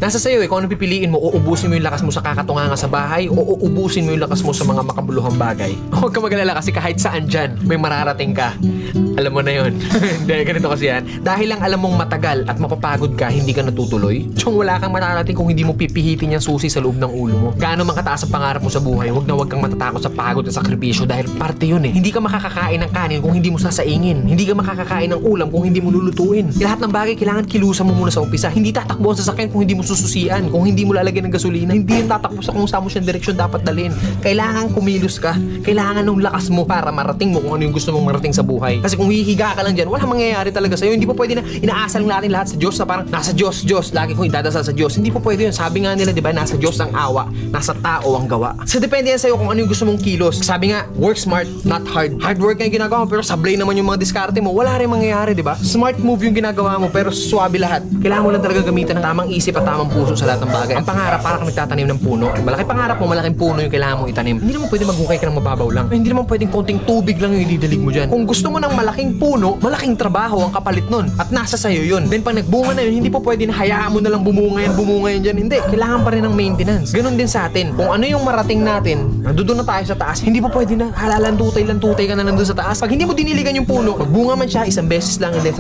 Nasa sayo kung ano pipiliin mo, uubusin mo yung lakas mo sa kakatunganga sa bahay o uubusin mo yung lakas mo sa mga makabuluhang bagay. Huwag ka mag-alala kasi kahit saan dyan, may mararating ka. Alam mo na yun. Hindi, ganito kasi yan. Dahil lang alam mong matagal at mapapagod ka, hindi ka natutuloy. Tsong wala kang mararating kung hindi mo pipihitin yung susi sa loob ng ulo mo. Gaano man kataas ang pangarap mo sa buhay, huwag kang matatakot sa pagod at sakripisyo dahil parte yun eh. Hindi ka makakakain ng kanin kung hindi mo sasaingin. Hindi ka makakakain ng ulam kung hindi mo lulutuin. Lahat ng bagay kailangan kilusan mo muna sa umpisa. Hindi tatakbo ang sasakyan kung hindi mo sususian, kung hindi mo lalagyan ng gasolina. Hindi yung tatakbo sa kung saan mo siyang direksyon dapat dalhin. Kailangan kumilos ka. Kailangan ng lakas mo para marating mo kung ano yung gusto mong marating sa buhay. Kasi kung hihiga ka lang dyan, wala mangyayari talaga sa'yo. Hindi po pwede na inaasal natin lahat sa Diyos na parang nasa Diyos, lagi kong idadasal sa Diyos. Hindi po pwede yun. Sabi nga nila, di ba, nasa Diyos ang awa, nasa tao ang gawa. So depende yan sa'yo kung ano yung gusto mong kilos. Sabi nga, work smart, not hard. Hard work nga yung ginagawa mo, pero sablay naman yung mga diskarte mo. Wala rin mangyayari, di ba? Smart move yung ginagawa mo, pero swabe lahat. Kailangan mo lang talaga gamitan ng tamang isip at tamang puso sa lahat ng bagay. Ang pangarap, para kang nagtatanim ng puno. Malaki pangarap mo, malaking puno yung kailangan mong itanim. Hindi naman pwede maghukay ka ng mababaw lang. Hindi naman pwedeng konting tubig lang yung ididilig mo dyan. Kung gusto mo ng malaking puno, malaking trabaho ang kapalit nun. At nasa sayo yun. Then pag nagbunga na yun, hindi po pwede na hayaan mo na lang bumunga yan dyan. Hindi. Kailangan pa rin ng maintenance. Ganon din sa atin. Kung ano yung marating natin, nandoon na tayo sa taas, hindi po pwede na halalan tutay ka na nandun sa taas. Pag hindi mo diniligan yung puno, magbunga man siya isang beses lang and then